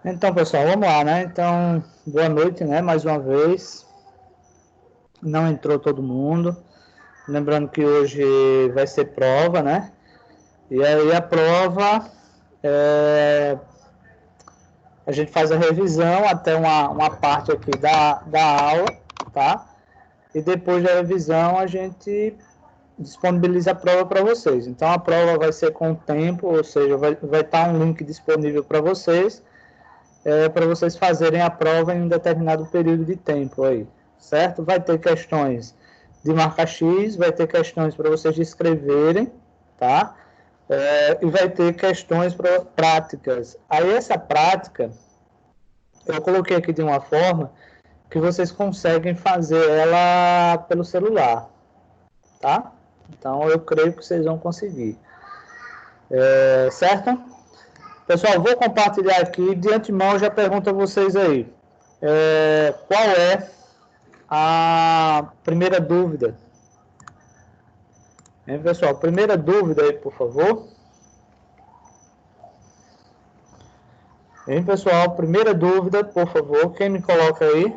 Então, pessoal, vamos lá, né? Então, boa noite, né? Mais uma vez. Não entrou todo mundo. Lembrando que hoje vai ser prova, né? E aí a prova, a gente faz a revisão até uma parte aqui da aula, tá? E depois da revisão a gente disponibiliza a prova para vocês. Então a prova vai ser com o tempo, ou seja, vai estar um link disponível para vocês fazerem a prova em um determinado período de tempo aí, certo? Vai ter questões de marca X, vai ter questões para vocês descreverem, tá? E vai ter questões práticas. Aí essa prática, eu coloquei aqui de uma forma que vocês conseguem fazer ela pelo celular, tá? Então eu creio que vocês vão conseguir. Certo? Pessoal, vou compartilhar aqui. De antemão, já pergunto a vocês aí. Qual é a primeira dúvida? Hein, pessoal? Primeira dúvida aí, por favor. Hein, pessoal? Primeira dúvida, por favor. Quem me coloca aí?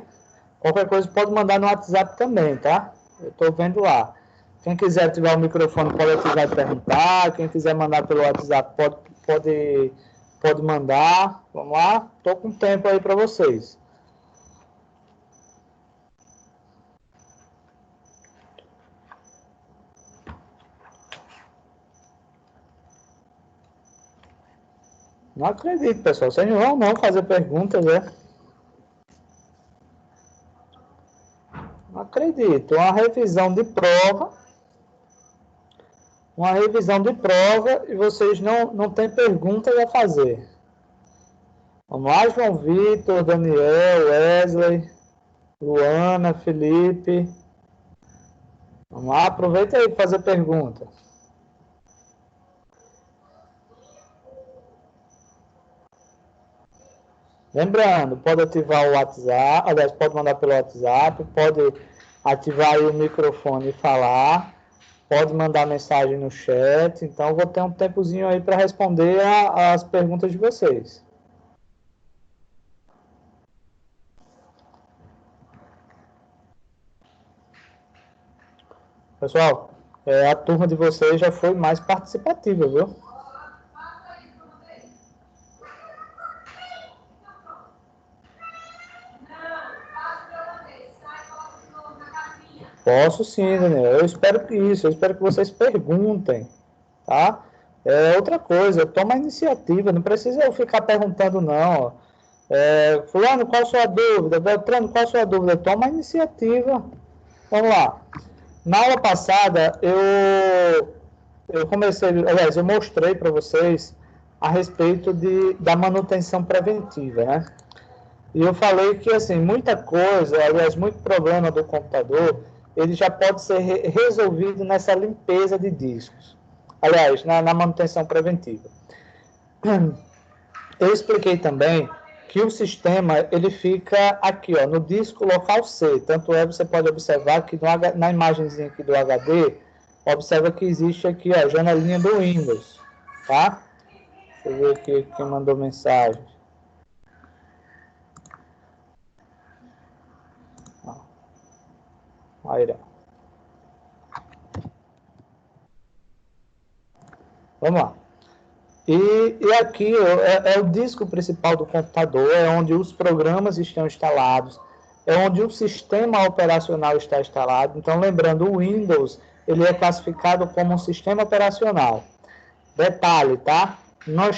Qualquer coisa pode mandar no WhatsApp também, tá? Eu estou vendo lá. Quem quiser ativar o microfone pode ativar e perguntar. Quem quiser mandar pelo WhatsApp pode mandar. Vamos lá? Estou com tempo aí para vocês. Não acredito, pessoal. Vocês não vão não fazer perguntas, né? Não acredito. Uma revisão de prova e vocês não têm perguntas a fazer. Vamos lá, João Vitor, Daniel, Wesley, Luana, Felipe. Vamos lá, aproveita aí para fazer pergunta. Lembrando, pode ativar o WhatsApp, aliás, pode mandar pelo WhatsApp, pode ativar aí o microfone e falar, pode mandar mensagem no chat, então vou ter um tempozinho aí para responder as perguntas de vocês. Pessoal, a turma de vocês já foi mais participativa, viu? Posso sim, Daniel. Eu espero que vocês perguntem, tá? Outra coisa, toma a iniciativa, não precisa eu ficar perguntando não. Fulano, qual a sua dúvida? Beltrano, qual a sua dúvida? Toma a iniciativa. Vamos lá. Na aula passada, eu mostrei para vocês a respeito da manutenção preventiva, né? E eu falei que, assim, muita coisa, aliás, muito problema do computador, ele já pode ser resolvido nessa limpeza de discos. Aliás, na manutenção preventiva. Eu expliquei também que o sistema, ele fica aqui, ó, no disco local C. Tanto é, você pode observar que na imagenzinha aqui do HD, observa que existe aqui, ó, a janelinha do Windows, tá? Deixa eu ver aqui quem mandou mensagem. Aí, vamos lá. E aqui é o disco principal do computador, é onde os programas estão instalados, é onde o sistema operacional está instalado. Então, lembrando, o Windows, ele é classificado como um sistema operacional. Detalhe, tá?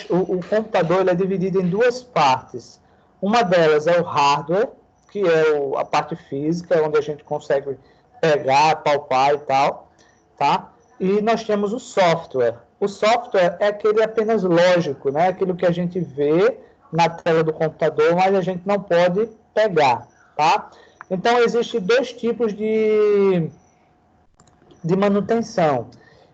O computador ele é dividido em duas partes. Uma delas é o hardware, que é a parte física, onde a gente consegue pegar, palpar e tal, tá? E nós temos o software. O software é aquele apenas lógico, né? Aquilo que a gente vê na tela do computador, mas a gente não pode pegar, tá? Então, existem dois tipos de manutenção.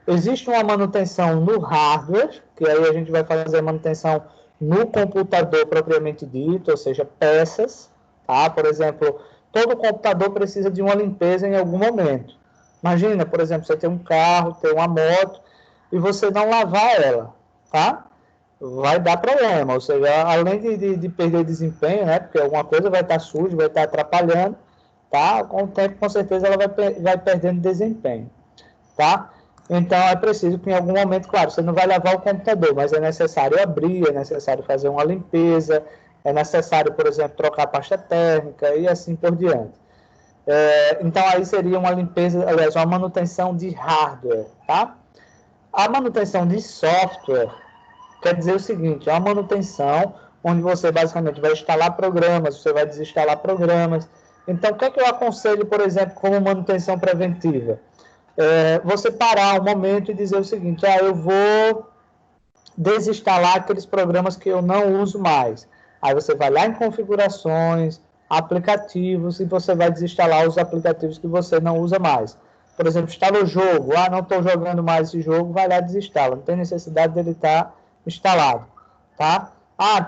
Existe uma manutenção no hardware, que aí a gente vai fazer a manutenção no computador propriamente dito, ou seja, peças, tá? Por exemplo, todo computador precisa de uma limpeza em algum momento. Imagina, por exemplo, você tem um carro, tem uma moto, e você não lavar ela, tá? vai dar problema, ou seja, além de perder desempenho, né, porque alguma coisa vai estar suja, vai estar atrapalhando, tá? Com o tempo, com certeza, ela vai perdendo desempenho, tá? Então, é preciso que em algum momento, claro, você não vai levar o computador, mas é necessário abrir, é necessário fazer uma limpeza, é necessário, por exemplo, trocar a pasta térmica e assim por diante. Então, aí seria uma limpeza, aliás, uma manutenção de hardware, tá? A manutenção de software quer dizer o seguinte, é uma manutenção onde você basicamente vai instalar programas, você vai desinstalar programas. Então, o que é que eu aconselho, por exemplo, como manutenção preventiva? Você parar um momento e dizer o seguinte, eu vou desinstalar aqueles programas que eu não uso mais. Aí você vai lá em configurações, aplicativos, e você vai desinstalar os aplicativos que você não usa mais. Por exemplo, instalou o jogo, não estou jogando mais esse jogo, vai lá e desinstala, não tem necessidade dele estar instalado, tá?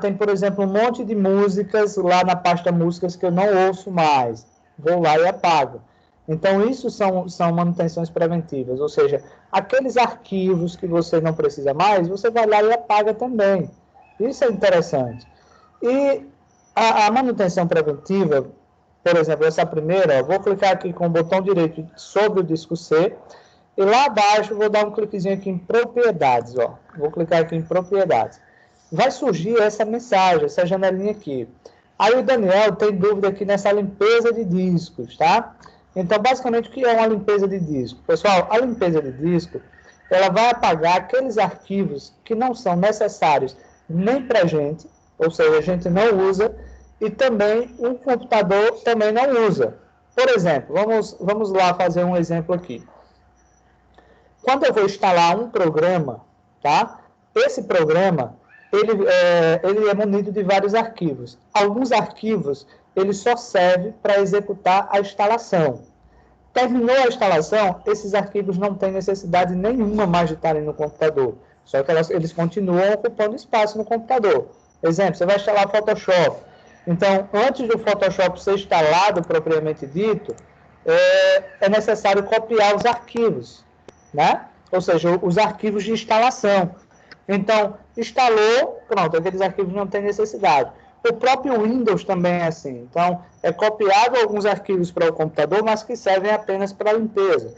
Tem, por exemplo, um monte de músicas lá na pasta músicas que eu não ouço mais, vou lá e apago. Então, isso são manutenções preventivas, ou seja, aqueles arquivos que você não precisa mais, você vai lá e apaga também. Isso é interessante. E a manutenção preventiva, por exemplo, essa primeira, vou clicar aqui com o botão direito sobre o disco C, e lá abaixo vou dar um cliquezinho aqui em propriedades, vou clicar aqui em propriedades. Vai surgir essa mensagem, essa janelinha aqui. Aí o Daniel tem dúvida aqui nessa limpeza de discos, tá? Então, basicamente, o que é uma limpeza de disco? Pessoal, a limpeza de disco, ela vai apagar aqueles arquivos que não são necessários nem para a gente, ou seja, a gente não usa, e também o computador também não usa. Por exemplo, vamos lá fazer um exemplo aqui. Quando eu vou instalar um programa, tá? Esse programa, ele é munido de vários arquivos. Alguns arquivos, ele só serve para executar a instalação. Terminou a instalação, esses arquivos não têm necessidade nenhuma mais de estarem no computador. Só que eles continuam ocupando espaço no computador. Exemplo, você vai instalar o Photoshop. Então, antes do Photoshop ser instalado propriamente dito, é necessário copiar os arquivos, né? Ou seja, os arquivos de instalação. Então, instalou, pronto, aqueles arquivos não têm necessidade. O próprio Windows também é assim. Então, é copiado alguns arquivos para o computador, mas que servem apenas para limpeza.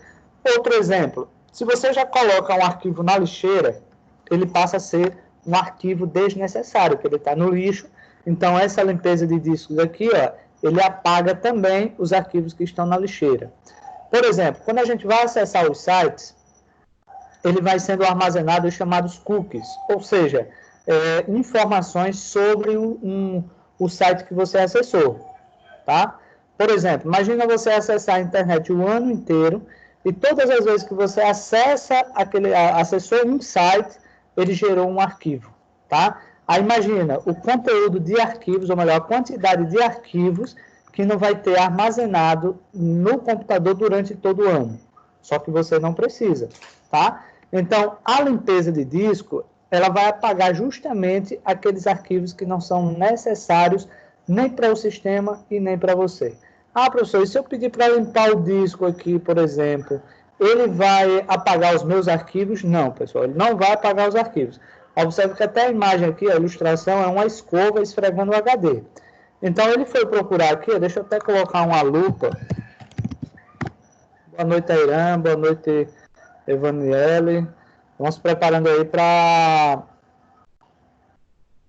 Outro exemplo, se você já coloca um arquivo na lixeira, ele passa a ser um arquivo desnecessário, porque ele está no lixo. Então, essa limpeza de discos aqui, ele apaga também os arquivos que estão na lixeira. Por exemplo, quando a gente vai acessar os sites, ele vai sendo armazenado os chamados cookies, ou seja, informações sobre o site que você acessou, tá? Por exemplo, imagina você acessar a internet o ano inteiro e todas as vezes que você acessou um site, ele gerou um arquivo, tá? Aí imagina o conteúdo de arquivos, ou melhor, a quantidade de arquivos que não vai ter armazenado no computador durante todo o ano. Só que você não precisa, tá? Então, a limpeza de disco, ela vai apagar justamente aqueles arquivos que não são necessários nem para o sistema e nem para você. Professor, e se eu pedir para limpar o disco aqui, por exemplo, ele vai apagar os meus arquivos? Não, pessoal, ele não vai apagar os arquivos. Observe que até a imagem aqui, a ilustração, é uma escova esfregando o HD. Então, ele foi procurar aqui, deixa eu até colocar uma lupa. Boa noite, Irã, boa noite, Evaniele. Vamos preparando aí para...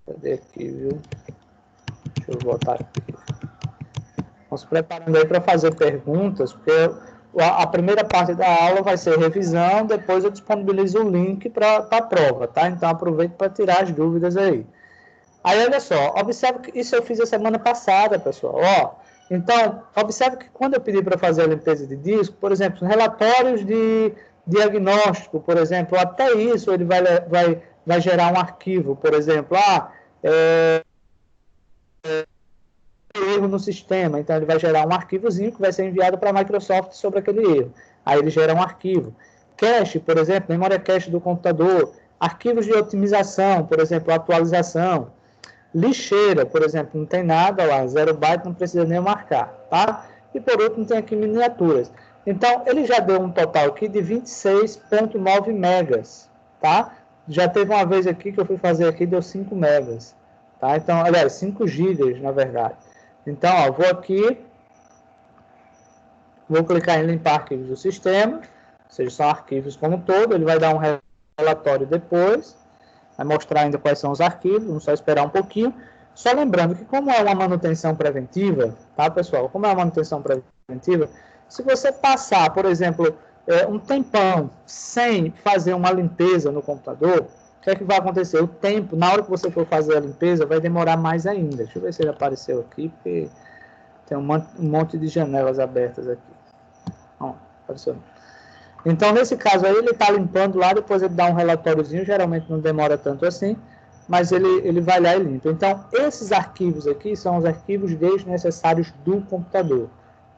Cadê aqui, viu? Deixa eu botar aqui. Vamos preparando aí para fazer perguntas, porque a primeira parte da aula vai ser revisão, depois eu disponibilizo o link para a prova, tá? Então, aproveite para tirar as dúvidas aí. Aí, olha só, observe que isso eu fiz a semana passada, pessoal. Então, observe que quando eu pedi para fazer a limpeza de disco, por exemplo, relatórios de diagnóstico, por exemplo, até isso ele vai gerar um arquivo, por exemplo, erro no sistema, então ele vai gerar um arquivozinho que vai ser enviado para a Microsoft sobre aquele erro. Aí ele gera um arquivo. Cache, por exemplo, memória cache do computador, arquivos de otimização, por exemplo, atualização. Lixeira, por exemplo, não tem nada lá, 0 byte, não precisa nem marcar, tá? E por último tem aqui miniaturas. Então, ele já deu um total aqui de 26,9 megas, tá? Já teve uma vez aqui que eu fui fazer aqui, deu 5 megas. Tá? Então, aliás, 5 gigas, na verdade. Então, ó, vou aqui, vou clicar em limpar arquivos do sistema, ou seja, são arquivos como um todo, ele vai dar um relatório depois, vai mostrar ainda quais são os arquivos, vamos só esperar um pouquinho. Só lembrando que como é uma manutenção preventiva, tá, pessoal? Como é uma manutenção preventiva, se você passar, por exemplo, um tempão sem fazer uma limpeza no computador, o que é que vai acontecer? O tempo, na hora que você for fazer a limpeza, vai demorar mais ainda. Deixa eu ver se ele apareceu aqui, porque tem um monte de janelas abertas aqui. Não, apareceu não. Então, nesse caso aí, ele está limpando lá, depois ele dá um relatóriozinho, geralmente não demora tanto assim, mas ele vai lá e limpa. Então, esses arquivos aqui são os arquivos desnecessários do computador,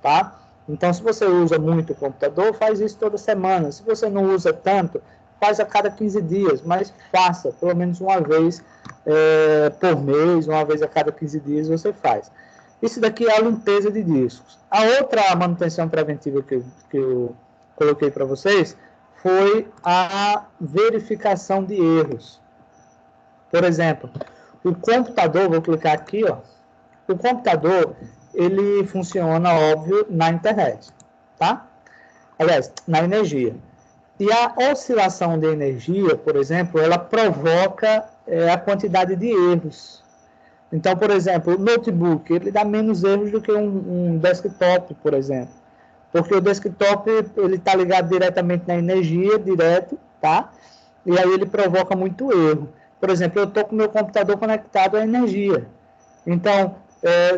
tá? Então, se você usa muito o computador, faz isso toda semana. Se você não usa tanto, faz a cada 15 dias, mas faça pelo menos uma vez por mês, uma vez a cada 15 dias você faz. Isso daqui é a limpeza de discos. A outra manutenção preventiva que eu coloquei para vocês foi a verificação de erros. Por exemplo, o computador, vou clicar aqui, ó. O computador, ele funciona, óbvio, na internet, tá? Aliás, na energia. E a oscilação de energia, por exemplo, ela provoca a quantidade de erros. Então, por exemplo, o notebook, ele dá menos erros do que um desktop, por exemplo. Porque o desktop, ele está ligado diretamente na energia, direto, tá? E aí ele provoca muito erro. Por exemplo, eu estou com o meu computador conectado à energia. Então,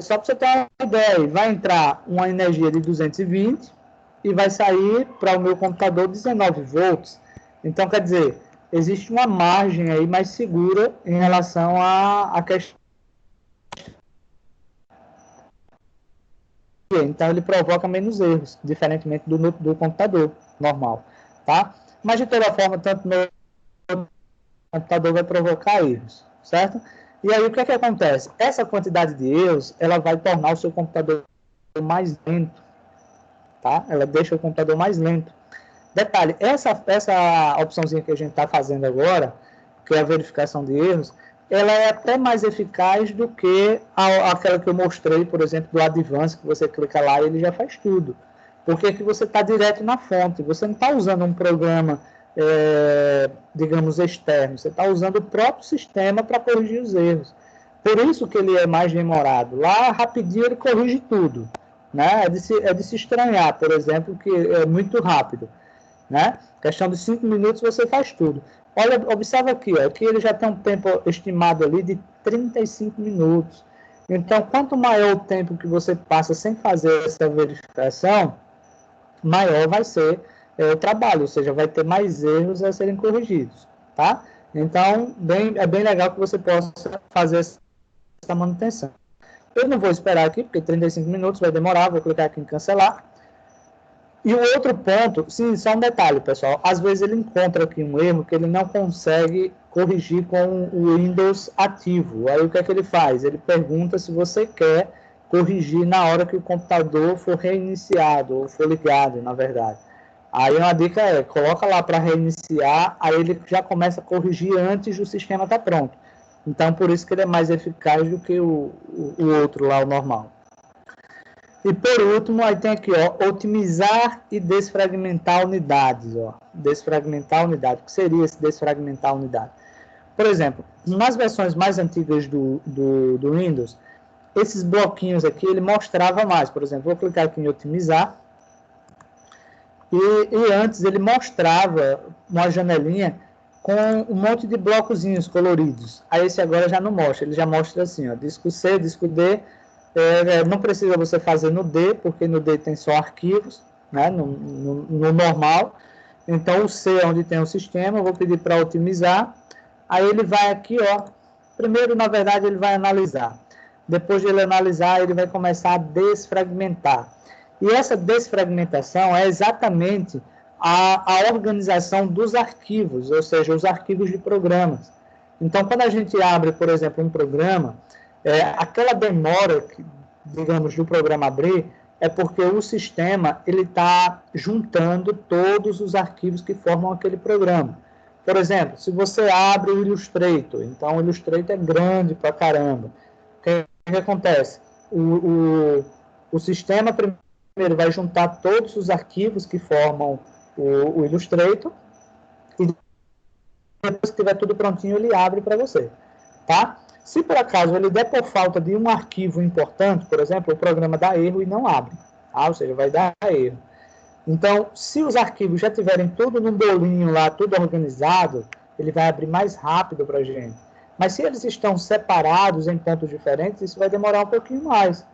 só para você ter uma ideia, vai entrar uma energia de 220 e vai sair para o meu computador 19 volts. Então, quer dizer, existe uma margem aí mais segura em relação à questão. Então, ele provoca menos erros, diferentemente do computador normal, tá? Mas, de toda forma, tanto no computador vai provocar erros, certo? E aí, o que é que acontece? Essa quantidade de erros, ela vai tornar o seu computador mais lento, tá? Ela deixa o computador mais lento. Detalhe, essa opçãozinha que a gente está fazendo agora, que é a verificação de erros, ela é até mais eficaz do que aquela que eu mostrei, por exemplo, do Advance, que você clica lá e ele já faz tudo. Porque aqui você está direto na fonte, você não está usando um programa, digamos, externo, você está usando o próprio sistema para corrigir os erros. Por isso que ele é mais demorado. Lá, rapidinho, ele corrige tudo. Né? É de se estranhar, por exemplo, que é muito rápido. Né? Questão de 5 minutos você faz tudo. Olha, observa aqui, ó, que ele já tem um tempo estimado ali de 35 minutos. Então, quanto maior o tempo que você passa sem fazer essa verificação, maior vai ser o trabalho, ou seja, vai ter mais erros a serem corrigidos, tá? Então, é bem legal que você possa fazer essa manutenção. Eu não vou esperar aqui, porque 35 minutos vai demorar, vou clicar aqui em cancelar. E o outro ponto, sim, só um detalhe, pessoal, às vezes ele encontra aqui um erro que ele não consegue corrigir com o Windows ativo. Aí o que é que ele faz? Ele pergunta se você quer corrigir na hora que o computador for reiniciado, ou for ligado, na verdade. Aí uma dica é, coloca lá para reiniciar, aí ele já começa a corrigir antes do sistema estar pronto. Então, por isso que ele é mais eficaz do que o outro lá, o normal. E por último, aí tem aqui, ó, otimizar e desfragmentar unidades, ó. Desfragmentar unidade. O que seria esse desfragmentar unidade? Por exemplo, nas versões mais antigas do Windows, esses bloquinhos aqui, ele mostrava mais. Por exemplo, vou clicar aqui em otimizar. E antes ele mostrava uma janelinha com um monte de blocozinhos coloridos. Aí esse agora já não mostra. Ele já mostra assim, ó, disco C, disco D. Não precisa você fazer no D, porque no D tem só arquivos, né, no normal. Então, o C é onde tem o sistema, eu vou pedir para otimizar. Aí ele vai aqui, ó. Primeiro, na verdade, ele vai analisar. Depois de ele analisar, ele vai começar a desfragmentar. E essa desfragmentação é exatamente a organização dos arquivos, ou seja, os arquivos de programas. Então, quando a gente abre, por exemplo, um programa, aquela demora, digamos, do programa abrir, é porque o sistema ele está juntando todos os arquivos que formam aquele programa. Por exemplo, se você abre o Illustrator, então o Illustrator é grande pra caramba. O que acontece? O sistema primeiro vai juntar todos os arquivos que formam o Illustrator e depois que tiver tudo prontinho, ele abre para você, tá? Se por acaso ele der por falta de um arquivo importante, por exemplo, o programa dá erro e não abre, tá? Ou seja, vai dar erro. Então, se os arquivos já tiverem tudo num bolinho lá, tudo organizado, ele vai abrir mais rápido para a gente. Mas se eles estão separados em pontos diferentes, isso vai demorar um pouquinho mais.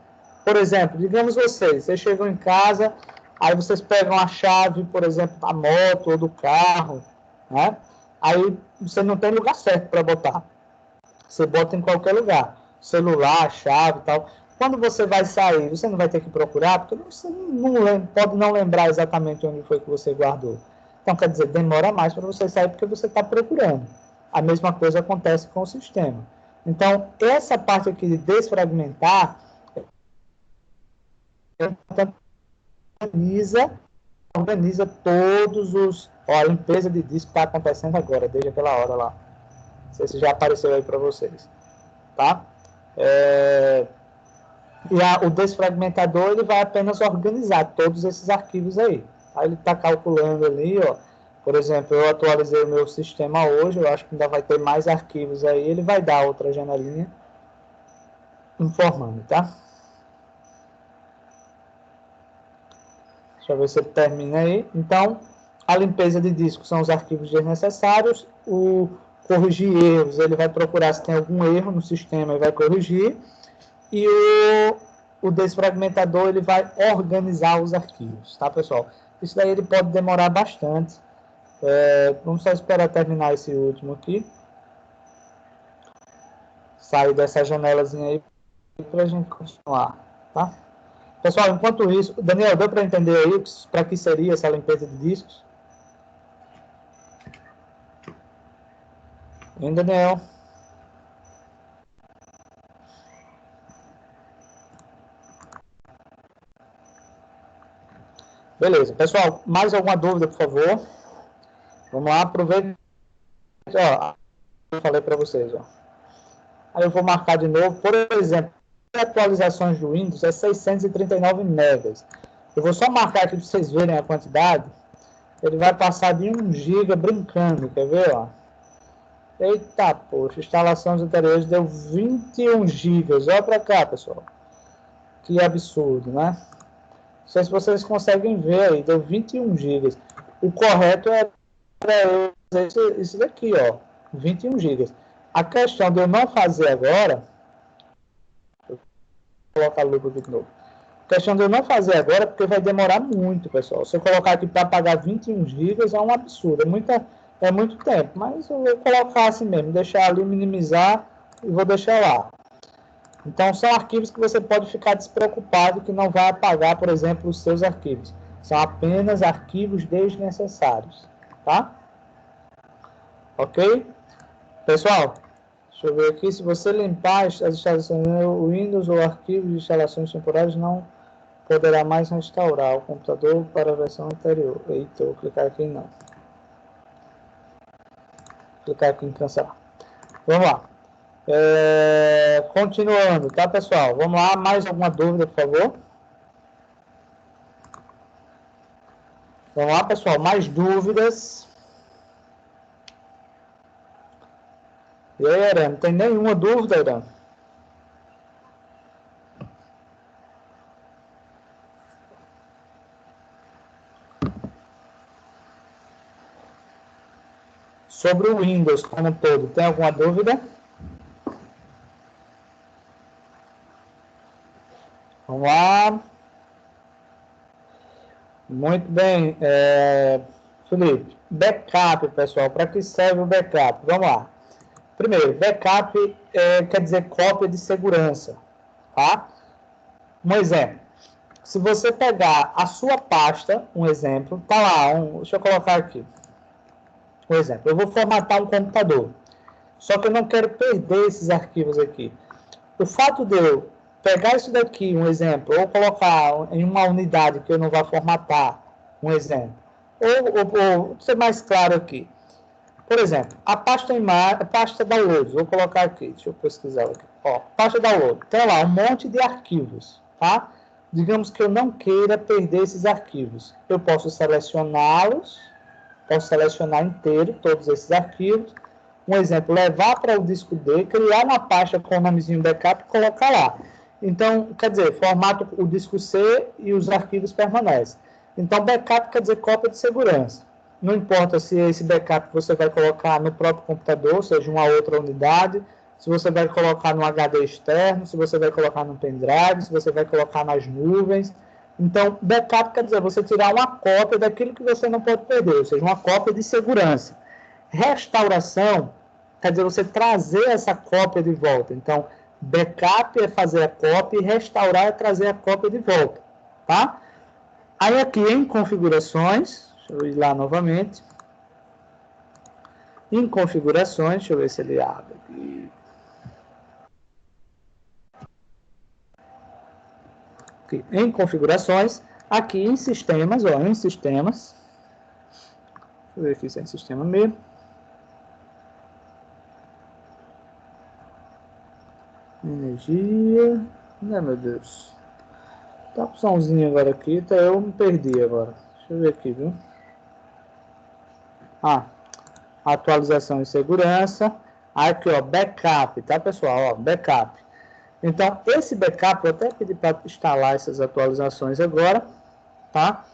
Por exemplo, digamos vocês chegam em casa, aí vocês pegam a chave, por exemplo, da moto ou do carro, né? Aí você não tem lugar certo para botar. Você bota em qualquer lugar. Celular, chave e tal. Quando você vai sair, você não vai ter que procurar, porque você pode não lembrar exatamente onde foi que você guardou. Então, quer dizer, demora mais para você sair porque você está procurando. A mesma coisa acontece com o sistema. Então, essa parte aqui de desfragmentar, organiza todos os... Ó, a limpeza de disco está acontecendo agora, desde aquela hora lá. Não sei se já apareceu aí para vocês. Tá? O desfragmentador ele vai apenas organizar todos esses arquivos aí. Aí ele está calculando ali, ó. Por exemplo, eu atualizei o meu sistema hoje, eu acho que ainda vai ter mais arquivos aí, ele vai dar outra janelinha informando, tá? Deixa eu ver se ele termina aí. Então, a limpeza de disco são os arquivos desnecessários, o corrigir erros, ele vai procurar se tem algum erro no sistema e vai corrigir, e o desfragmentador ele vai organizar os arquivos, tá, pessoal? Isso daí ele pode demorar bastante. Vamos só esperar terminar esse último aqui. Sair dessa janelazinha aí para a gente continuar, tá? Pessoal, enquanto isso, Daniel, deu para entender aí para que seria essa limpeza de discos? Hein, Daniel? Beleza. Pessoal, mais alguma dúvida, por favor? Vamos lá, aproveita. Ó, eu falei para vocês, ó. Aí eu vou marcar de novo. Por exemplo, atualizações do Windows é 639 megas. Eu vou só marcar aqui para vocês verem a quantidade. Ele vai passar de 1 GB brincando, quer ver, ó? Eita, poxa, instalações anteriores deu 21 GB. Olha para cá, pessoal. Que absurdo, né? Não sei se vocês conseguem ver aí, deu 21 GB. O correto é isso daqui, ó, 21 GB. A questão de eu não fazer agora, vou colocar a lupa aqui de novo. A questão de eu não fazer agora, porque vai demorar muito, pessoal. Se eu colocar aqui para pagar 21 GB, é um absurdo, é muito tempo. Mas eu vou colocar assim mesmo, deixar ali, minimizar e vou deixar lá. Então, são arquivos que você pode ficar despreocupado que não vai apagar, por exemplo, os seus arquivos. São apenas arquivos desnecessários, tá? Ok? Pessoal, deixa eu ver aqui. Se você limpar as instalações do Windows ou arquivos de instalações temporárias, não poderá mais restaurar o computador para a versão anterior. Eita, vou clicar aqui em não. Clicar aqui em cancelar. Vamos lá. Continuando, tá, pessoal? Vamos lá, mais alguma dúvida, por favor? Vamos lá, pessoal, mais dúvidas? E aí, Irã, não tem nenhuma dúvida, Irã? Sobre o Windows como um todo, tem alguma dúvida? Vamos lá. Muito bem. Felipe, backup, pessoal. Para que serve o backup? Vamos lá. Primeiro, backup quer dizer cópia de segurança. Tá? Um exemplo. Se você pegar a sua pasta, um exemplo, tá lá, deixa eu colocar aqui. Um exemplo. Eu vou formatar um computador. Só que eu não quero perder esses arquivos aqui. O fato de eu pegar isso daqui, um exemplo, ou colocar em uma unidade que eu não vou formatar, um exemplo. Ou ser mais claro aqui. Por exemplo, a pasta imagem, a pasta downloads, vou colocar aqui, deixa eu pesquisar aqui. Ó, pasta download, tem lá um monte de arquivos, tá? Digamos que eu não queira perder esses arquivos. Eu posso selecioná-los, posso selecionar inteiro todos esses arquivos. Um exemplo, levar para o disco D, criar uma pasta com o nomezinho backup e colocar lá. Então, quer dizer, formato o disco C e os arquivos permanecem. Então, backup quer dizer cópia de segurança. Não importa se esse backup você vai colocar no próprio computador, ou seja, uma outra unidade, se você vai colocar no HD externo, se você vai colocar no pendrive, se você vai colocar nas nuvens. Então, backup quer dizer você tirar uma cópia daquilo que você não pode perder, ou seja, uma cópia de segurança. Restauração quer dizer você trazer essa cópia de volta. Então, backup é fazer a cópia e restaurar é trazer a cópia de volta, tá? Aí aqui em configurações, deixa eu ir lá novamente. Em configurações, deixa eu ver se ele abre aqui. Aqui, em configurações, aqui em sistemas, ó, em sistemas. Deixa eu ver aqui se é em sistema mesmo. Energia. Né, meu Deus. Tá opçãozinha agora aqui, então eu me perdi agora. Deixa eu ver aqui, viu? Ah, atualização e segurança. Aqui, ó, backup, tá, pessoal? Ó, backup. Então, esse backup, vou até pedir para instalar essas atualizações agora, tá?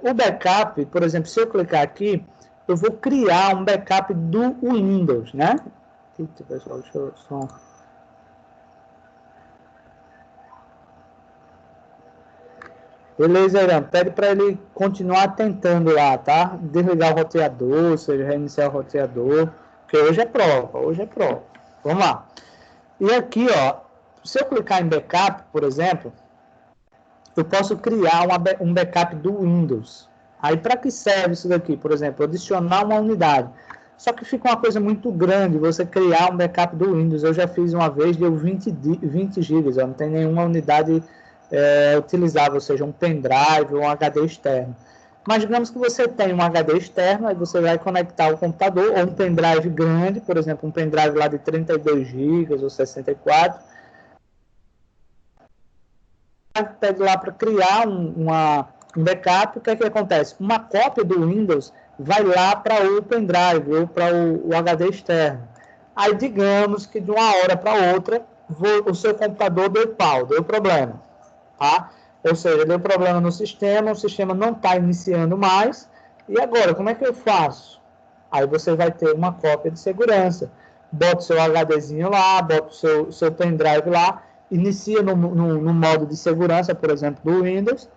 O backup, por exemplo, se eu clicar aqui, eu vou criar um backup do Windows, né? Eita, pessoal, deixa eu só... Beleza, Irã, pede para ele continuar tentando lá, tá? Desligar o roteador, ou seja, reiniciar o roteador, porque hoje é prova, hoje é prova. Vamos lá. E aqui, ó, se eu clicar em backup, por exemplo, eu posso criar um backup do Windows. Aí, para que serve isso daqui? Por exemplo, adicionar uma unidade. Só que fica uma coisa muito grande você criar um backup do Windows. Eu já fiz uma vez, deu 20 GB, não tem nenhuma unidade utilizável, ou seja, um pendrive ou um HD externo. Mas digamos que você tem um HD externo, aí você vai conectar o computador, ou um pendrive grande, por exemplo, um pendrive lá de 32 GB ou 64, pede lá para criar um backup, o que é que acontece? Uma cópia do Windows vai lá para o pendrive ou para o HD externo. Aí digamos que de uma hora para outra o seu computador deu pau, deu problema, tá? Ou seja, deu problema no sistema, o sistema não está iniciando mais, e agora, como é que eu faço? Aí você vai ter uma cópia de segurança, bota o seu HDzinho lá, bota o seu pendrive lá, inicia no modo de segurança, por exemplo, do Windows,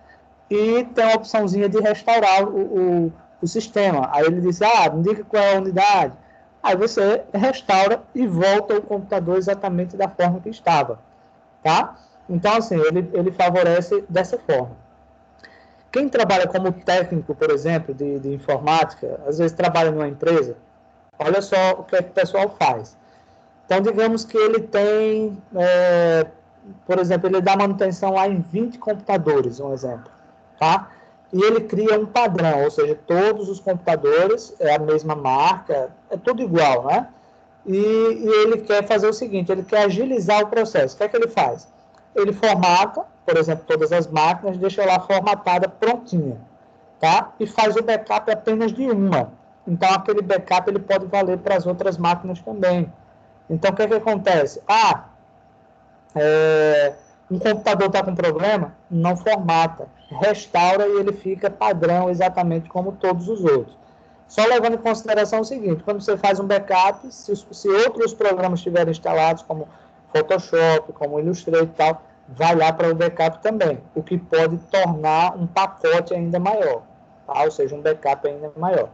e tem a opçãozinha de restaurar o sistema. Aí ele diz, me indica qual é a unidade. Aí você restaura e volta o computador exatamente da forma que estava, tá? Então, assim, ele favorece dessa forma. Quem trabalha como técnico, por exemplo, de informática, às vezes trabalha numa empresa, olha só o que o pessoal faz. Então, digamos que ele tem, por exemplo, ele dá manutenção lá em 20 computadores, um exemplo, tá? E ele cria um padrão, ou seja, todos os computadores é a mesma marca, é tudo igual, né? E ele quer fazer o seguinte, ele quer agilizar o processo. O que é que ele faz? Ele formata, por exemplo, todas as máquinas, deixa lá formatada, prontinha, tá? E faz o backup apenas de uma. Então, aquele backup ele pode valer para as outras máquinas também. Então, o que é que acontece? Um computador está com problema? Não formata. Restaura e ele fica padrão exatamente como todos os outros. Só levando em consideração o seguinte, quando você faz um backup, se outros programas estiverem instalados, como Photoshop, como Illustrator e tal, vai lá para o backup também, o que pode tornar um pacote ainda maior, tá? Ou seja, um backup ainda maior.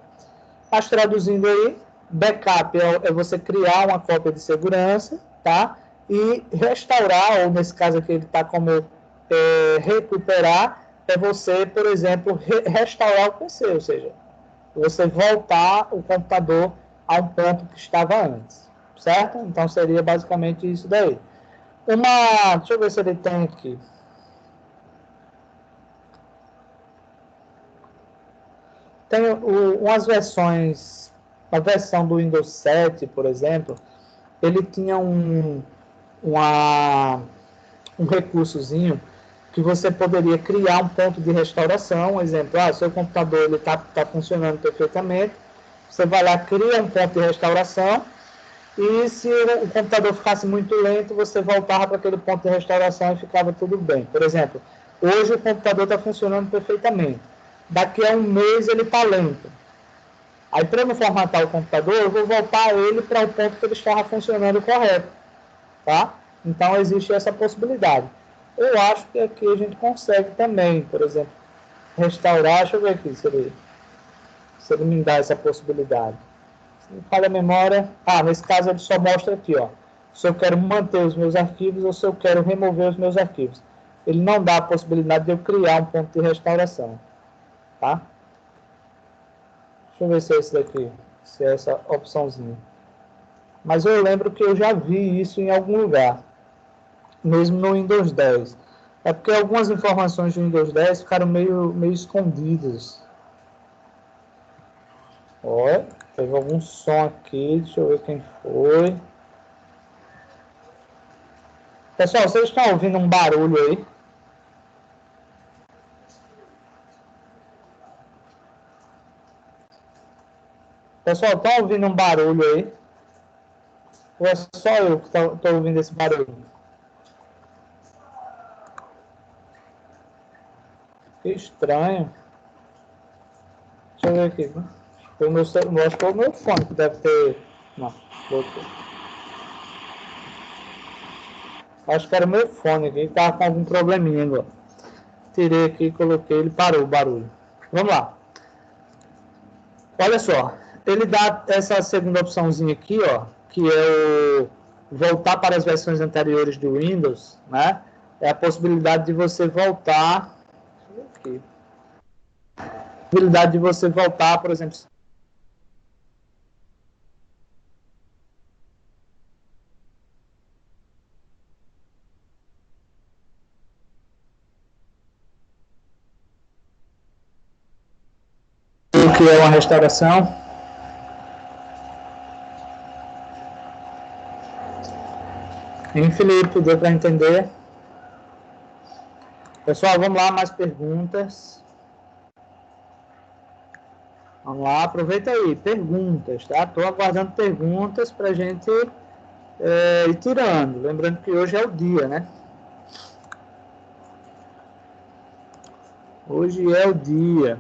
Mas traduzindo aí, backup é você criar uma cópia de segurança, tá? E restaurar, ou nesse caso aqui ele está como recuperar, é você, por exemplo, restaurar o PC, ou seja, você voltar o computador a um ponto que estava antes, certo? Então seria basicamente isso daí. Deixa eu ver se ele tem aqui. Tem umas versões a versão do Windows 7, por exemplo, ele tinha um recursozinho que você poderia criar um ponto de restauração. Um exemplo, seu computador está funcionando perfeitamente, você vai lá, cria um ponto de restauração, e se o computador ficasse muito lento, você voltava para aquele ponto de restauração e ficava tudo bem. Por exemplo, hoje o computador está funcionando perfeitamente. Daqui a um mês ele está lento. Aí, para não formatar o computador, eu vou voltar ele para o ponto que ele estava funcionando correto. Tá? Então, existe essa possibilidade. Eu acho que aqui a gente consegue também, por exemplo, restaurar. Deixa eu ver aqui se ele me dá essa possibilidade. Se me falha a memória. Nesse caso ele só mostra aqui, ó, se eu quero manter os meus arquivos ou se eu quero remover os meus arquivos. Ele não dá a possibilidade de eu criar um ponto de restauração. Tá? Deixa eu ver se é esse daqui, se é essa opçãozinha. Mas eu lembro que eu já vi isso em algum lugar, mesmo no Windows 10. É porque algumas informações do Windows 10 ficaram meio escondidas. Olha, teve algum som aqui, deixa eu ver quem foi. Pessoal, vocês estão ouvindo um barulho aí? Pessoal, estão ouvindo um barulho aí? Ou é só eu que estou ouvindo esse barulho? Que estranho. Deixa eu ver aqui. Acho que foi o meu fone que deve ter... Não, voltou. Acho que era o meu fone aqui, que estava com algum probleminha agora. Tirei aqui, coloquei, ele parou o barulho. Vamos lá. Olha só, ele dá essa segunda opçãozinha aqui, ó, que é o voltar para as versões anteriores do Windows, né? É a possibilidade de você voltar. Deixa eu ver aqui. A possibilidade de você voltar, por exemplo. O que é uma restauração? Em Felipe, deu para entender? Pessoal, vamos lá, mais perguntas. Vamos lá, aproveita aí, perguntas, tá? Estou aguardando perguntas para a gente ir tirando. Lembrando que hoje é o dia, né? Hoje é o dia.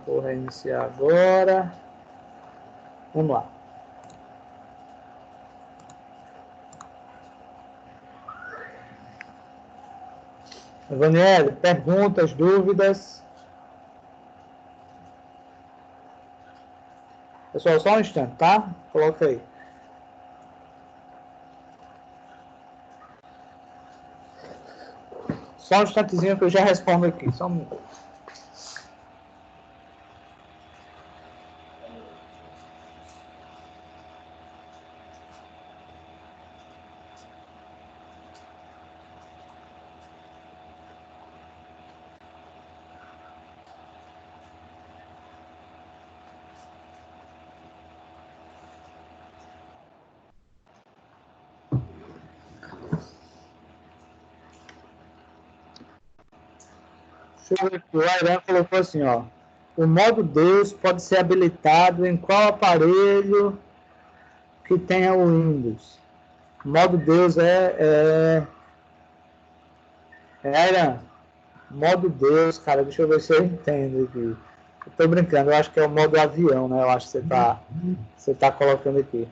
Vou reiniciar agora. Vamos lá. Evaniel, perguntas, dúvidas? Pessoal, só um instante, tá? Coloca aí. Só um instantezinho que eu já respondo aqui. Só um minuto. Deixa eu ver aqui. O Airan colocou assim, ó. O modo Deus pode ser habilitado em qual aparelho que tenha o Windows? O modo Deus Airan, modo Deus, cara, deixa eu ver se eu entendo aqui. Eu tô brincando, eu acho que é o modo avião, né? Eu acho que você tá colocando aqui.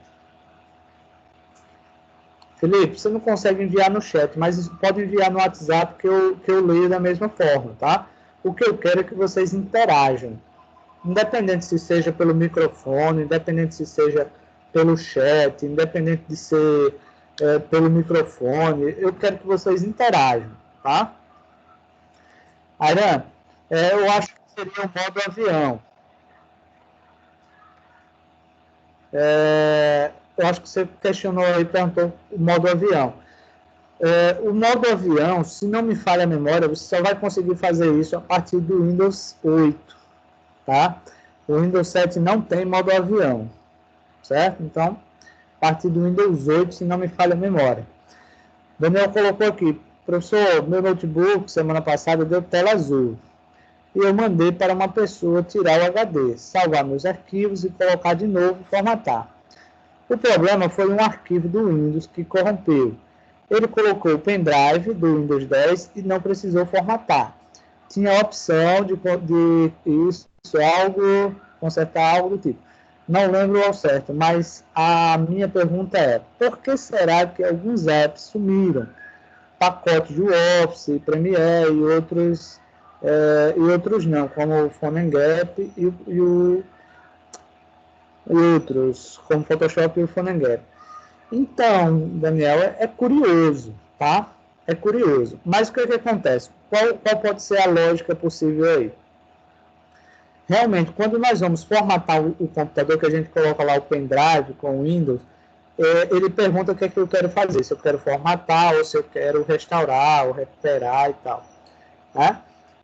Felipe, você não consegue enviar no chat, mas pode enviar no WhatsApp que eu leio da mesma forma, tá? O que eu quero é que vocês interajam. Independente se seja pelo microfone, independente se seja pelo chat, independente de ser pelo microfone, eu quero que vocês interajam, tá? Airan, eu acho que seria o modo avião. Eu acho que você questionou aí, perguntou o modo avião. O modo avião, se não me falha a memória, você só vai conseguir fazer isso a partir do Windows 8, tá? O Windows 7 não tem modo avião, certo? Então, a partir do Windows 8, se não me falha a memória. Daniel colocou aqui, professor, meu notebook, semana passada, deu tela azul. E eu mandei para uma pessoa tirar o HD, salvar meus arquivos e colocar de novo e formatar. O problema foi um arquivo do Windows que corrompeu. Ele colocou o pendrive do Windows 10 e não precisou formatar. Tinha a opção de isso, algo, consertar algo do tipo. Não lembro ao certo, mas a minha pergunta é, por que será que alguns apps sumiram? Pacotes de Office, Premiere e outros não, como o PhoneGap e outros, como Photoshop e o PhoneGap. Então, Daniel, é curioso, tá? É curioso. Mas o que acontece? Qual pode ser a lógica possível aí? Realmente, quando nós vamos formatar o computador, que a gente coloca lá o pendrive com o Windows, ele pergunta o que é que eu quero fazer, se eu quero formatar ou se eu quero restaurar ou recuperar e tal. Né?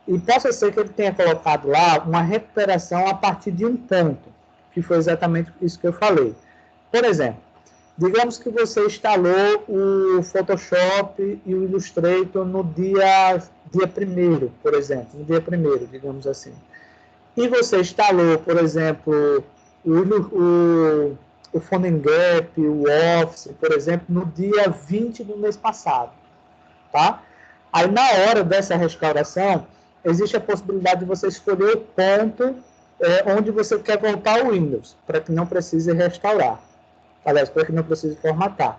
E possa ser que ele tenha colocado lá uma recuperação a partir de um ponto, que foi exatamente isso que eu falei. Por exemplo, digamos que você instalou o Photoshop e o Illustrator no dia 1º, por exemplo, no dia 1º, digamos assim. E você instalou, por exemplo, o PhoneGap, o Office, por exemplo, no dia 20 do mês passado, tá? Aí, na hora dessa restauração, existe a possibilidade de você escolher o ponto onde você quer voltar o Windows, para que não precise restaurar. Aliás, para que não precise formatar.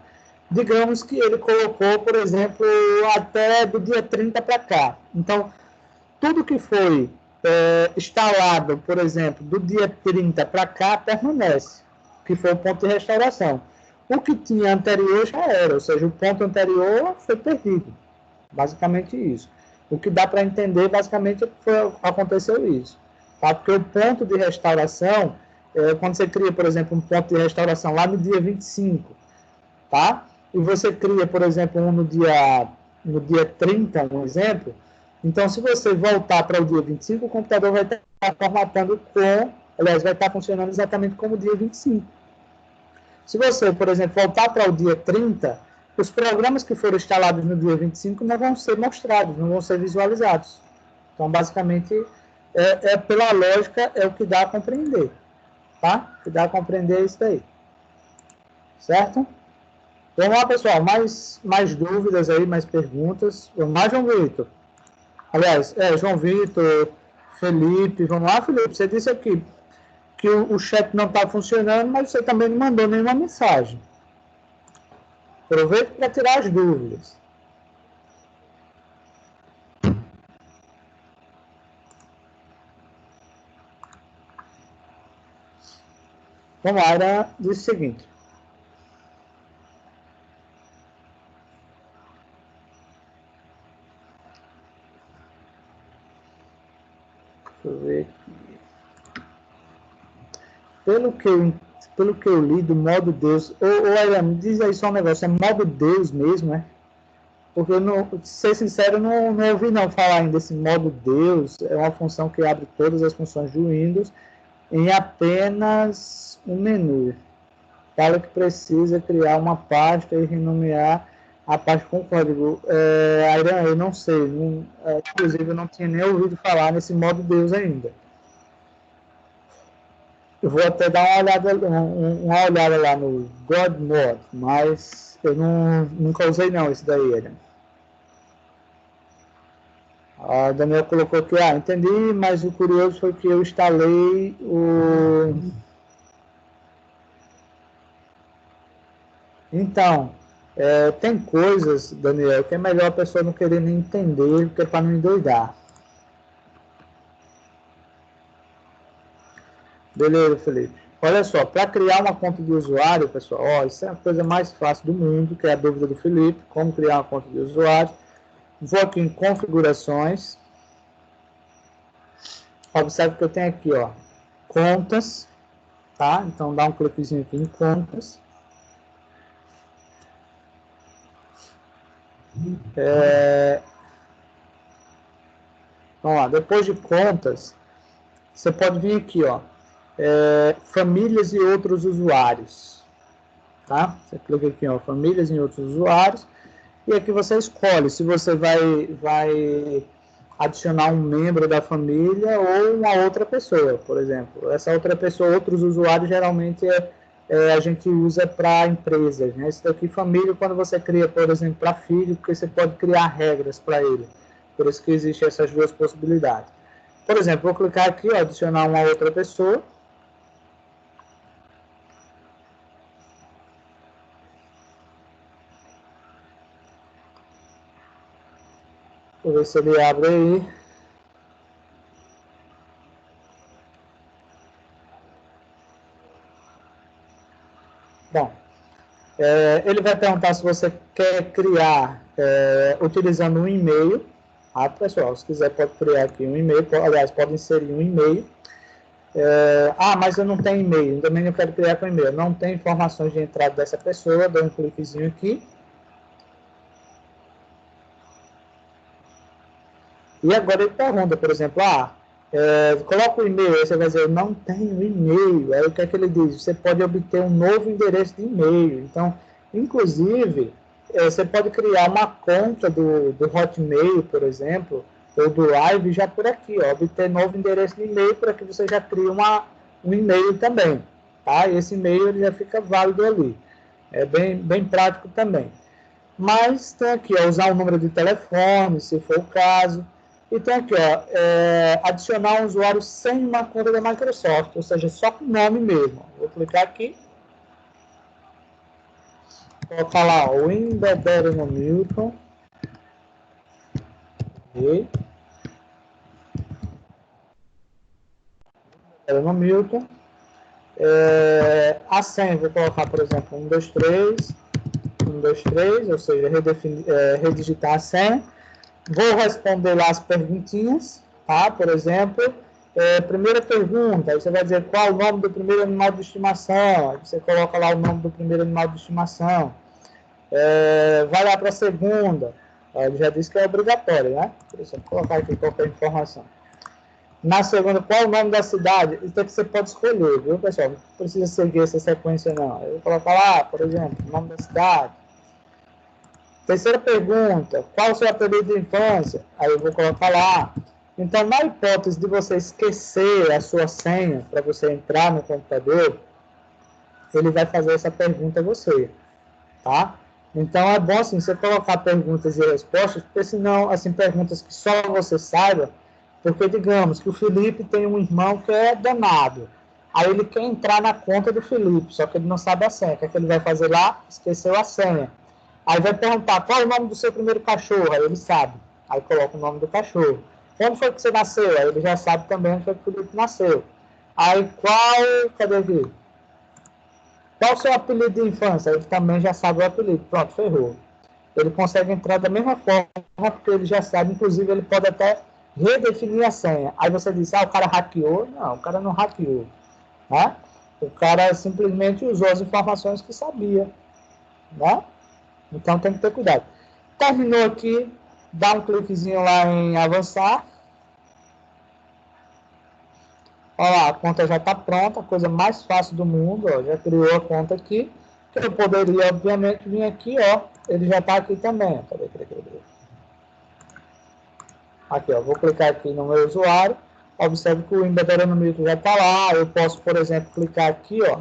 Digamos que ele colocou, por exemplo, até do dia 30 para cá. Então, tudo que foi instalado, por exemplo, do dia 30 para cá, permanece, que foi o ponto de restauração. O que tinha anterior já era, ou seja, o ponto anterior foi perdido. Basicamente isso. O que dá para entender, basicamente, aconteceu isso. Tá? Porque o ponto de restauração, quando você cria, por exemplo, um ponto de restauração lá no dia 25, tá? E você cria, por exemplo, um no dia 30, um exemplo, então, se você voltar para o dia 25, o computador vai estar formatando aliás, vai estar funcionando exatamente como o dia 25. Se você, por exemplo, voltar para o dia 30, os programas que foram instalados no dia 25 não vão ser mostrados, não vão ser visualizados. Então, basicamente, pela lógica, é o que dá a compreender. Tá? O que dá a compreender é isso aí. Certo? Vamos lá, pessoal. Mais dúvidas aí, mais perguntas. Vamos lá, João Vitor. Aliás, João Vitor, Felipe, vamos lá, Felipe, você disse aqui que o chat não está funcionando, mas você também não mandou nenhuma mensagem. Aproveite para tirar as dúvidas. Vamos lá, era o seguinte. Deixa eu ver aqui. Pelo que eu li do modo Deus, olha, me diz aí só um negócio, é modo Deus mesmo, né? Porque, ser sincero, eu não ouvi não falar ainda desse modo Deus, é uma função que abre todas as funções do Windows em apenas um menu. Fala que precisa criar uma pasta e renomear a pasta com código. Airan, eu não sei, inclusive eu não tinha nem ouvido falar nesse modo Deus ainda. Eu vou até dar uma olhada lá no God Mode, mas eu nunca usei não esse daí, Airan. A Daniel colocou aqui, entendi, mas o curioso foi que eu instalei o... Então, tem coisas, Daniel, que é melhor a pessoa não querer nem entender, porque é para não endoidar. Beleza, Felipe. Olha só, para criar uma conta de usuário, pessoal, isso é a coisa mais fácil do mundo, que é a dúvida do Felipe, como criar uma conta de usuário. Vou aqui em configurações. Observe que eu tenho aqui, contas, tá? Então, dá um cliquezinho aqui em contas. Vamos lá, depois de contas, você pode vir aqui, famílias e outros usuários. Tá? Você clica aqui, ó, famílias e outros usuários, e aqui você escolhe se você vai adicionar um membro da família ou uma outra pessoa, por exemplo. Essa outra pessoa, outros usuários, geralmente a gente usa para empresas. Né? Isso daqui, família, quando você cria, por exemplo, para filho, porque você pode criar regras para ele. Por isso que existem essas duas possibilidades. Por exemplo, vou clicar aqui, ó, adicionar uma outra pessoa. Vou ver se ele abre aí. Bom, ele vai perguntar se você quer criar utilizando um e-mail. Ah, pessoal, se quiser pode criar aqui um e-mail. Aliás, pode inserir um e-mail. Mas eu não tenho e-mail. Também eu quero criar com e-mail. Não tem informações de entrada dessa pessoa. Dou um cliquezinho aqui. E agora ele pergunta, por exemplo, coloca o e-mail, aí você vai dizer, eu não tenho e-mail. Aí o que é que ele diz? Você pode obter um novo endereço de e-mail. Então, inclusive, você pode criar uma conta do Hotmail, por exemplo, ou do Live já por aqui, ó, obter novo endereço de e-mail para que você já crie um e-mail também. Tá? E esse e-mail ele já fica válido ali. É bem prático também. Mas tem aqui, ó, usar o número de telefone, se for o caso. E tem aqui, ó, adicionar um usuário sem uma conta da Microsoft, ou seja, só com o nome mesmo. Vou clicar aqui. Vou colocar lá, o Embedero no Milton. E no Milton. A senha, vou colocar, por exemplo, 123, ou seja, redigitar a senha. Vou responder lá as perguntinhas, tá? Por exemplo, primeira pergunta, aí você vai dizer qual o nome do primeiro animal de estimação, aí você coloca lá o nome do primeiro animal de estimação. Vai lá para a segunda, ele já disse que é obrigatório, né? Por isso, vou colocar aqui qualquer informação. Na segunda, qual o nome da cidade? Isso aqui você pode escolher, viu, pessoal? Não precisa seguir essa sequência, não. Eu vou colocar lá, por exemplo, o nome da cidade. Terceira pergunta, qual o seu apelido de infância? Aí eu vou colocar lá. Então, na hipótese de você esquecer a sua senha para você entrar no computador, ele vai fazer essa pergunta a você, tá? Então, é bom, assim, você colocar perguntas e respostas, porque senão, assim, perguntas que só você saiba, porque, digamos, que o Felipe tem um irmão que é danado. Aí ele quer entrar na conta do Felipe, só que ele não sabe a senha. O que é que ele vai fazer lá? Esqueceu a senha. Aí vai perguntar qual é o nome do seu primeiro cachorro, aí ele sabe. Aí coloca o nome do cachorro. Quando foi que você nasceu? Aí ele já sabe também onde foi que o Felipe nasceu. Aí cadê aqui? Qual o seu apelido de infância? Ele também já sabe o apelido. Pronto, ferrou. Ele consegue entrar da mesma forma, porque ele já sabe, inclusive ele pode até redefinir a senha. Aí você diz, o cara hackeou? Não, o cara não hackeou. Né? O cara simplesmente usou as informações que sabia. Né? Então tem que ter cuidado. Terminou aqui, dá um cliquezinho lá em avançar. Olha lá, a conta já está pronta, a coisa mais fácil do mundo, ó, já criou a conta aqui. Eu poderia, obviamente, vir aqui, ó, ele já está aqui também. Cadê? Aqui, ó, vou clicar aqui no meu usuário. Observe que o Embedero no Milton já está lá. Eu posso, por exemplo, clicar aqui, ó.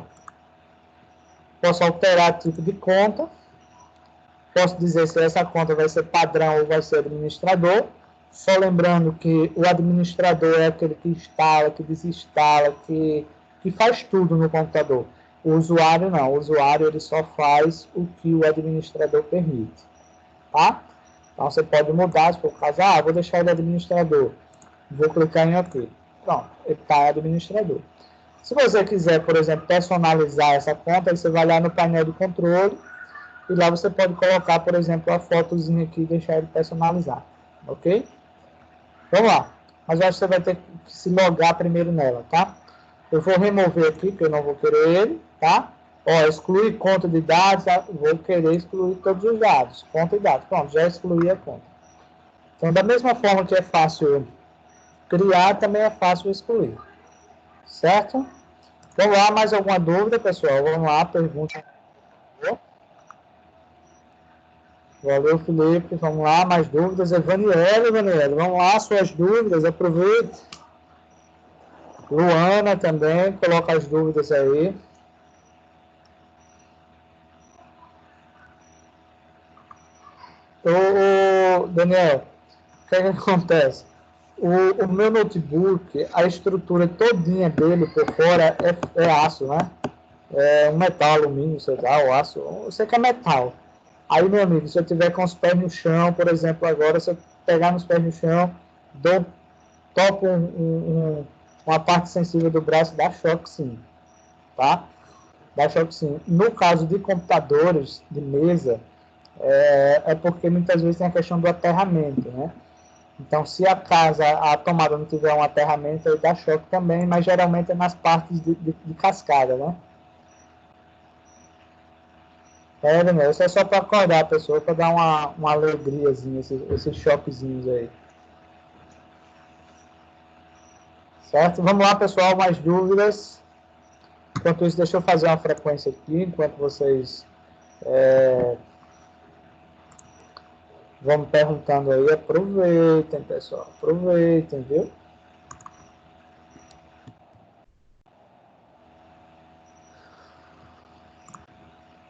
Posso alterar tipo de conta. Posso dizer se essa conta vai ser padrão ou vai ser administrador. Só lembrando que o administrador é aquele que instala, que desinstala, que faz tudo no computador. O usuário não. O usuário ele só faz o que o administrador permite. Tá? Então você pode mudar, se for o caso, vou deixar ele administrador. Vou clicar em OK. Pronto, ele está administrador. Se você quiser, por exemplo, personalizar essa conta, você vai lá no painel de controle e lá você pode colocar, por exemplo, a fotozinha aqui e deixar ele personalizado. Ok? Vamos lá. Mas eu acho que você vai ter que se logar primeiro nela, tá? Eu vou remover aqui, porque eu não vou querer ele, tá? Ó, excluir conta de dados, vou querer excluir todos os dados. Conta e dados. Pronto, já excluí a conta. Então, da mesma forma que é fácil criar, também é fácil excluir. Certo? Vamos lá, mais alguma dúvida, pessoal? Vamos lá, pergunta. Valeu, Felipe. Vamos lá, mais dúvidas. Evaniele, vamos lá, suas dúvidas, aproveite. Luana também, coloca as dúvidas aí. Ô, Daniel, o que acontece? O meu notebook, a estrutura todinha dele por fora é aço, né? É um metal, alumínio, sei lá, o aço. Eu sei que é metal. Aí, meu amigo, se eu tiver com os pés no chão, por exemplo, agora, se eu pegar nos pés no chão, toco uma parte sensível do braço, dá choque sim, tá? Dá choque sim. No caso de computadores de mesa, é porque muitas vezes tem a questão do aterramento, né? Então, se a tomada não tiver um aterramento, aí dá choque também, mas geralmente é nas partes de cascada, né? Né? Isso é só para acordar a pessoa, para dar uma alegriazinha, esses choquezinhos aí. Certo? Vamos lá, pessoal, mais dúvidas? Enquanto isso, deixa eu fazer uma frequência aqui, enquanto vocês vão me perguntando aí. Aproveitem, pessoal, aproveitem, viu?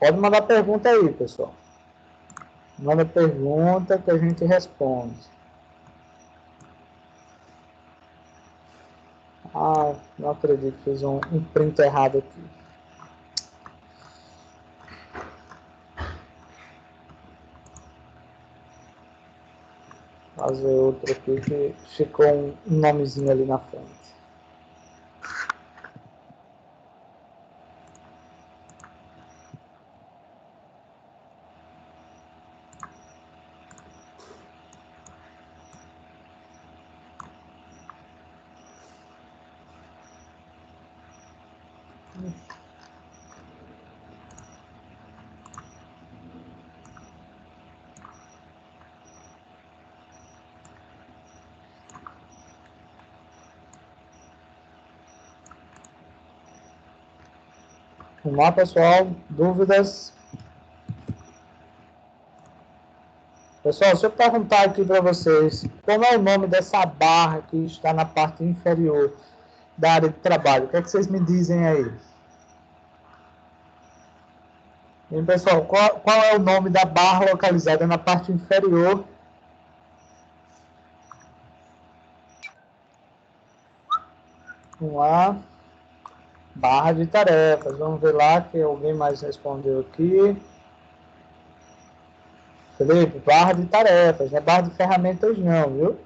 Pode mandar pergunta aí, pessoal. Manda pergunta que a gente responde. Ah, não acredito, fiz um print errado aqui. Fazer outro aqui que ficou um nomezinho ali na frente. Vamos lá, pessoal. Dúvidas? Pessoal, se eu perguntar aqui para vocês, como é o nome dessa barra que está na parte inferior da área de trabalho? O que é que vocês me dizem aí? E, pessoal, qual é o nome da barra localizada na parte inferior? Vamos lá. Barra de tarefas. Vamos ver lá que alguém mais respondeu aqui. Felipe, barra de tarefas, não é barra de ferramentas não, viu?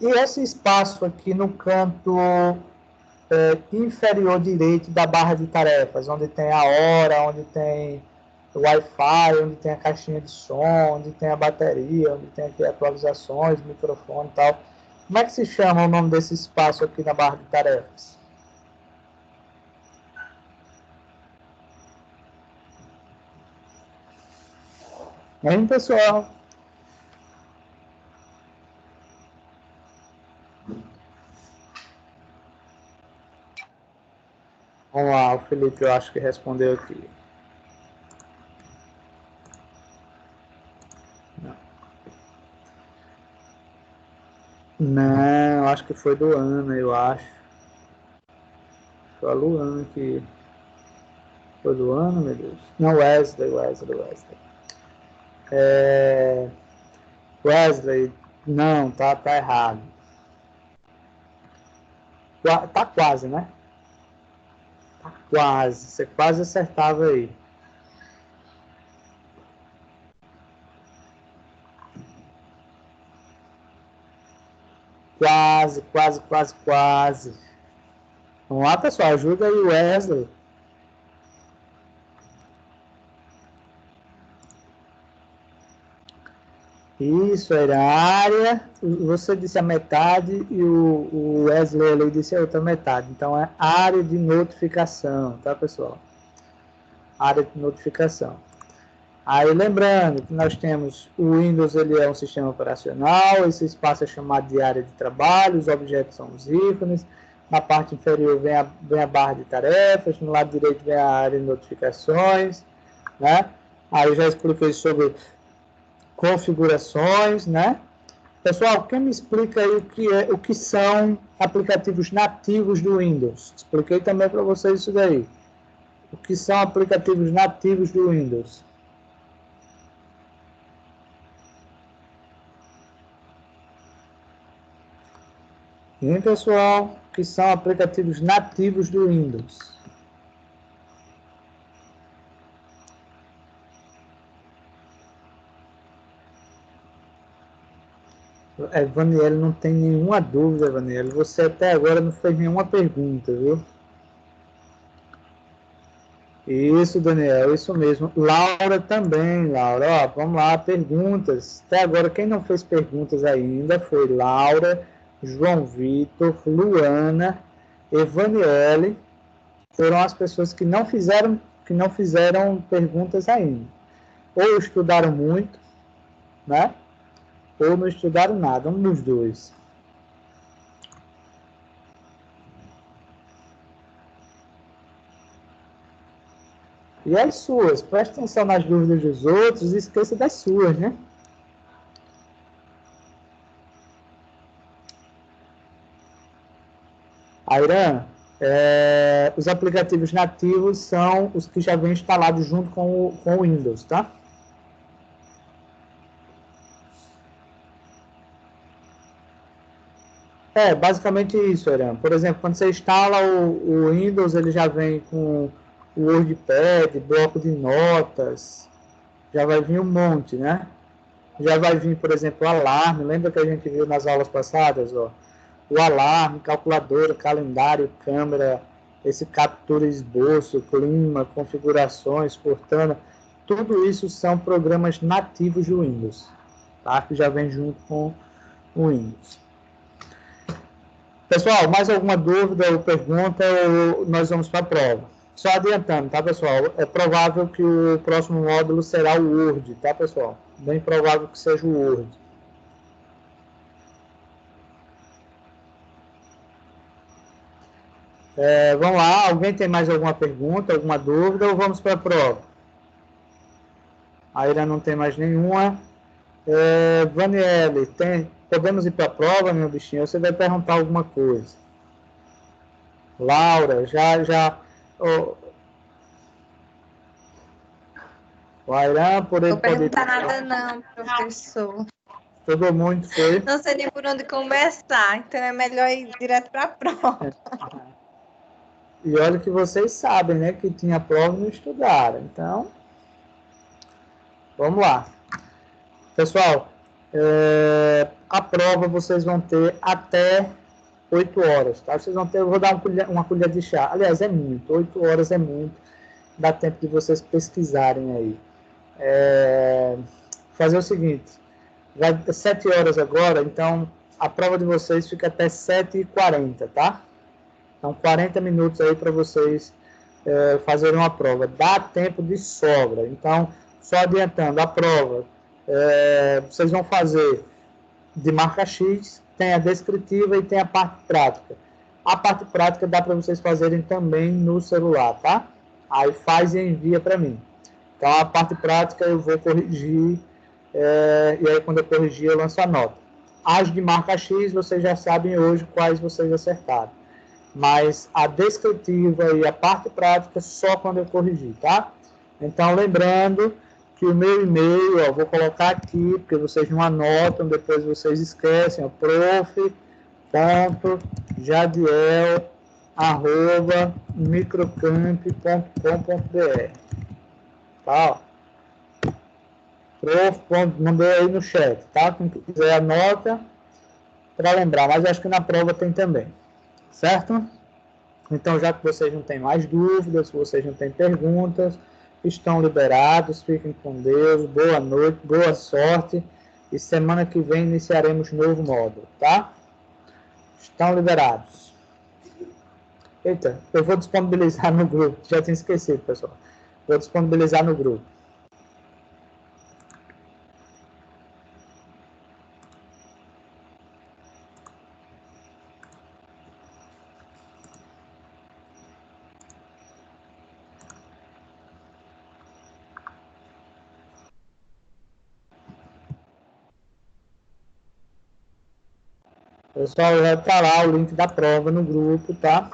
E esse espaço aqui no canto inferior direito da barra de tarefas, onde tem a hora, onde tem o Wi-Fi, onde tem a caixinha de som, onde tem a bateria, onde tem aqui atualizações, microfone e tal. Como é que se chama o nome desse espaço aqui na barra de tarefas? Hein, pessoal? Vamos lá, o Felipe eu acho que respondeu aqui. Não, acho que foi do Ana, eu acho. Foi a Luana que... Foi do Ana, meu Deus? Não, Wesley. Wesley, não, tá errado. Tá quase, né? Tá quase, você quase acertava aí. Quase. Vamos lá, pessoal, ajuda aí o Wesley. Isso, era a área, você disse a metade e o Wesley ali disse a outra metade. Então é área de notificação, tá, pessoal? Área de notificação. Aí lembrando que nós temos o Windows, ele é um sistema operacional, esse espaço é chamado de área de trabalho, os objetos são os ícones, Na parte inferior vem a barra de tarefas, no lado direito vem a área de notificações, né? Aí eu já expliquei sobre configurações, né? Pessoal, quem me explica aí o que são aplicativos nativos do Windows? Expliquei também para vocês isso daí. O que são aplicativos nativos do Windows? E pessoal, o que são aplicativos nativos do Windows? Vaniel, não tem nenhuma dúvida, Vaniel. Você até agora não fez nenhuma pergunta, viu? Isso, Daniel, isso mesmo. Laura também, Laura. Ó, vamos lá, perguntas. Até agora, quem não fez perguntas ainda foi Laura, João Vitor, Luana, Evaniele. Foram as pessoas que não fizeram perguntas ainda. Ou estudaram muito, né? Ou não estudaram nada, um dos dois. E as suas? Preste atenção nas dúvidas dos outros e esqueça das suas, né? Airan, os aplicativos nativos são os que já vêm instalados junto com o Windows, tá? Basicamente isso, Airan. Por exemplo, quando você instala o Windows, ele já vem com o WordPad, bloco de notas, já vai vir um monte, né? Já vai vir, por exemplo, o alarme. Lembra que a gente viu nas aulas passadas, ó? O alarme, calculadora, calendário, câmera, esse captura esboço, clima, configurações, Cortana, tudo isso são programas nativos do Windows, tá? Que já vem junto com o Windows. Pessoal, mais alguma dúvida ou pergunta, ou nós vamos para a prova? Só adiantando, tá, pessoal? É provável que o próximo módulo será o Word, tá, pessoal? Bem provável que seja o Word. Vamos lá, alguém tem mais alguma pergunta, alguma dúvida, ou vamos para a prova? A Ira não tem mais nenhuma. Vaniele, podemos ir para a prova, meu bichinho? Você vai perguntar alguma coisa. Laura, já. O Airan, por ele Não vou poder. perguntar nada não, professor. Todo mundo foi. Não sei nem por onde começar, então é melhor ir direto para a prova. E olha que vocês sabem, né, que tinha prova e não estudaram. Então, vamos lá. Pessoal, a prova vocês vão ter até 8 horas, tá? Vocês vão ter, eu vou dar uma colher de chá. Aliás, é muito, 8 horas é muito. Dá tempo de vocês pesquisarem aí. Fazer o seguinte, vai 7 horas agora, então a prova de vocês fica até 7h40, tá? Então, 40 minutos aí para vocês fazerem uma prova. Dá tempo de sobra. Então, só adiantando, a prova vocês vão fazer de marca X, tem a descritiva e tem a parte prática. A parte prática dá para vocês fazerem também no celular, tá? Aí faz e envia para mim. Então, a parte prática eu vou corrigir, e aí quando eu corrigir eu lanço a nota. As de marca X, vocês já sabem hoje quais vocês acertaram. Mas a descritiva e a parte prática só quando eu corrigir, tá? Então, lembrando que o meu e-mail, ó, vou colocar aqui, porque vocês não anotam, depois vocês esquecem, ó, prof.jadiel@microcamp.com.br, tá? Mandei aí no chat, tá? Quem quiser anota para lembrar, mas acho que na prova tem também, certo? Então, já que vocês não têm mais dúvidas, vocês não têm perguntas, estão liberados, fiquem com Deus, boa noite, boa sorte, e semana que vem iniciaremos novo módulo, tá? Estão liberados. Eita, eu vou disponibilizar no grupo, já tinha esquecido, pessoal. Vou disponibilizar no grupo. Pessoal, já está lá o link da prova no grupo, tá?